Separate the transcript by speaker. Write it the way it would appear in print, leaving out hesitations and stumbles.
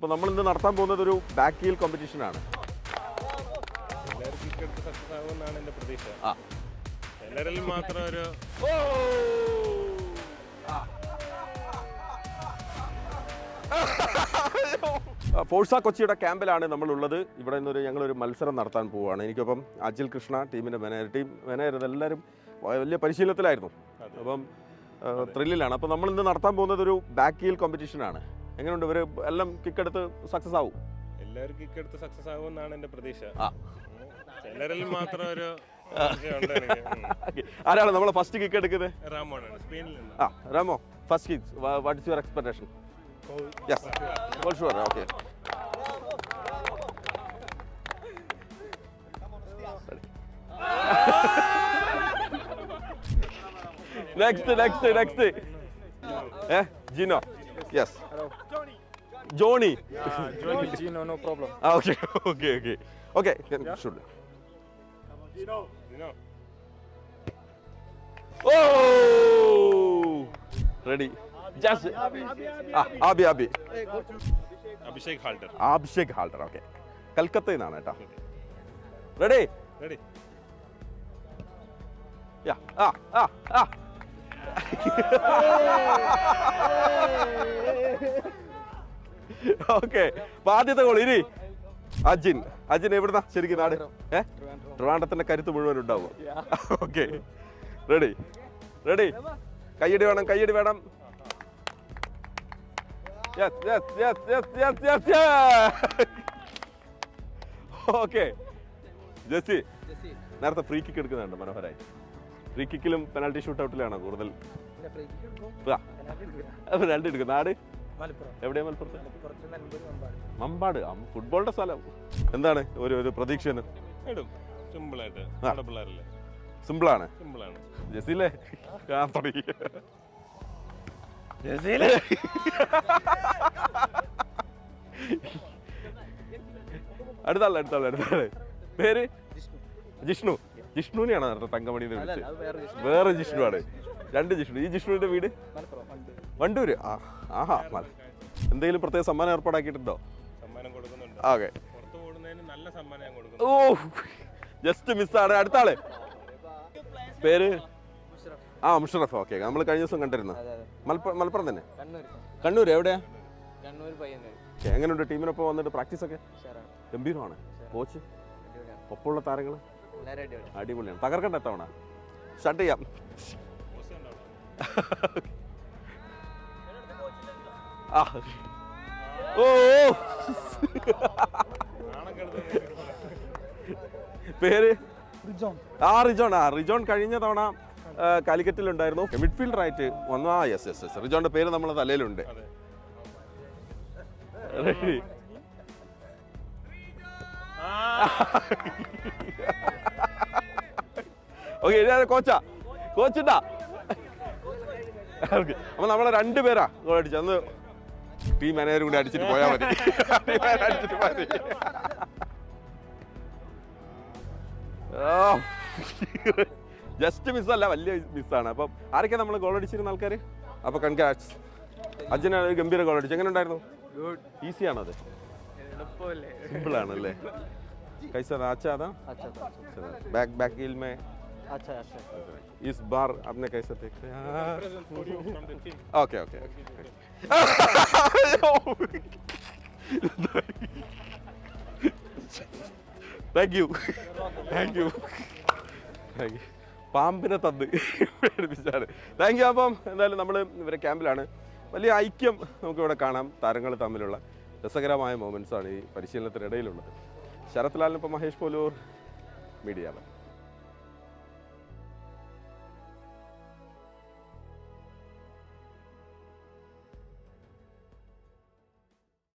Speaker 1: അപ്പോൾ നമ്മൾ ഇന്ന് നടത്താൻ പോകുന്നത് ഒരു ബാക്ക് ഹീൽ കോമ്പറ്റീഷൻ ആണ്.
Speaker 2: എല്ലാവർക്കും ഇക്കടുത്ത് സക്സസ് ആകുമെന്നാണ് എൻ്റെ പ്രതീക്ഷ. എല്ലാവരിലും മാത്രം ഒരു
Speaker 1: ഫോഴ്സ കൊച്ചിയുടെ ക്യാമ്പിലാണ് നമ്മളുള്ളത്. ഇവിടെ നിന്നൊരു ഞങ്ങളൊരു മത്സരം നടത്താൻ പോവുകയാണ്. എനിക്കൊപ്പം അജിൽ കൃഷ്ണ, ടീമിൻ്റെ മാനേജർ ഇതെല്ലാവരും വലിയ പരിശീലനത്തിലായിരുന്നു. അപ്പം ത്രില്ലിലാണ്. അപ്പോൾ നമ്മൾ ഇന്ന് നടത്താൻ പോകുന്നത് ഒരു ബാക്ക് ഹീൽ കോമ്പറ്റീഷൻ ആണ്. എങ്ങനെയുണ്ട്? ഇവർ എല്ലാം കിക്കെടുത്ത് സക്സസ് ആവും?
Speaker 2: എല്ലാവർക്കും ഇക്കടുത്ത് സക്സസ് ആകുമെന്നാണ് എൻ്റെ പ്രതീക്ഷ. ചിലരിൽ മാത്രം ഒരു
Speaker 1: ആരാണ് നമ്മളെ ഫസ്റ്റ് കിക്ക് എടുക്കുന്നത്?
Speaker 2: റാമോനാണ്, സ്പെയിനിൽ നിന്ന്.
Speaker 1: Ramo, first kick, what is your expectation? Yes, for sure. Okay, next Gino. Yes.
Speaker 3: Hello.
Speaker 1: Johnny.
Speaker 3: Johnny, Gino, no problem.
Speaker 1: Okay. Should.
Speaker 2: Gino.
Speaker 1: Oh! Ready. Just. Abi.
Speaker 2: Abhishek Halter.
Speaker 1: Abhishek Halter. Okay. കൽക്കത്തയിൽ നിന്നാണ് കേട്ടോ. Ready. Yeah. Okay, ആദ്യത്തെ goal ഇനി അജിൻ എവിടുന്നാ ശരിക്കും നാട്? ട്രിവാൻഡ്രത്തിന്റെ കരുത്ത് മുഴുവൻ ഉണ്ടാവും. Okay, ready. കയ്യടി വേണം. ഓക്കെ, ജെസ്സി നേരത്തെ ഫ്രീ കിക്ക് എടുക്കുന്നുണ്ട് മനോഹരായി. ഫ്രീ കിക്കിലും പെനാൽറ്റി ഷൂട്ട് ഔട്ടിലാണോ കൂടുതൽ? രണ്ട് എടുക്കും. നാട് എവിടെയാ? മലപ്പുറത്ത്. മമ്പാട്, ഫുട്ബോളിന്റെ സ്ഥലം. എന്താണ് ഒരു പ്രതീക്ഷ? സിമ്പിളാണ്. ജസീലേ തുടങ്ങി. അടുത്താള് പേര്? ജിഷ്ണുവിനെയാണ് തങ്കമണിന്ന് വിളിച്ചത്. വേറെ ജിഷ്ണുവാണ്. രണ്ട് ജിഷ്ണു. ഈ ജിഷ്ണുവിന്റെ വീട് വണ്ടൂര്. ആഹാ. എന്തെങ്കിലും പ്രത്യേക സമ്മാനം ഏർപ്പാടാക്കിയിട്ടുണ്ടോ?
Speaker 2: സമ്മാനം കൊടുക്കുന്നുണ്ട്.
Speaker 1: ഓക്കെ,
Speaker 2: പുറത്ത് ഓടുന്നതിന് നല്ല സമ്മാനം ഞാൻ കൊടുക്കുന്നു.
Speaker 1: ഓ, ജസ്റ്റ് മിസ്സാണ്. അടുത്താള് പേര്? മുഷറഫ്. ഓക്കെ, നമ്മൾ കഴിഞ്ഞ ദിവസം കണ്ടിരുന്നു. മലപ്പുറം തന്നെ. കണ്ണൂർ എവിടെയാ? എങ്ങനെയുണ്ട്? ടീമിനൊപ്പം വന്നിട്ട് പ്രാക്ടീസ് ഒക്കെ ഗംഭീരമാണ്. കോച്ച്, ഒപ്പമുള്ള താരങ്ങൾ അടിപൊളിയാണ്. തകർക്കണ്ട എത്തവണ. സ്റ്റാർട്ട് ചെയ്യാം. പേര്? റിജോൺ കഴിഞ്ഞ തവണ കാലിക്കറ്റിലുണ്ടായിരുന്നു. മിഡ്ഫീൽഡർ ആയിട്ട് വന്നു. യെസ്. റിജോണിന്റെ പേര് നമ്മളെ തലയിലുണ്ട്. ഓക്കെ, കോച്ചിട്ടാ. അപ്പൊ നമ്മളെ രണ്ടുപേരാ ഗോൾ അടിച്ചു. അന്ന് ടീം മാനേജർ കൂടി അടിച്ചിട്ട് പോയാൽ മതി. ജസ്റ്റ് മിസ്സല്ല, വലിയ മിസ്സാണ്. അപ്പം ആരൊക്കെ നമ്മൾ ഗോൾ അടിച്ചിരുന്ന ആൾക്കാർ? അപ്പൊ കൺഗ്രാറ്റ്സ്. അജിനാണ് ഗംഭീര ഗോൾ അടിച്ചു. എങ്ങനെ ഉണ്ടായിരുന്നു? ഈസി ആണോ? അത് സിമ്പിൾ ആണല്ലേ? कैसा अच्छा था? बैक हील में अच्छा. इस बार आपने कैसे देखते हैं? ओके. Thank you. പാമ്പിനെ തന്ന് പേടിപ്പിച്ചാണ്. Thank you. അപ്പം എന്തായാലും നമ്മൾ ഇവരെ ക്യാമ്പിലാണ്. വലിയ ഐക്യം നമുക്കിവിടെ കാണാം. താരങ്ങൾ തമ്മിലുള്ള രസകരമായ മൊമെൻറ്റ്സാണ് ഈ പരിശീലനത്തിനിടയിലുള്ളത്. ശരത് ലാലിനൊപ്പം മഹേഷ് പോലൂർ, മീഡിയ.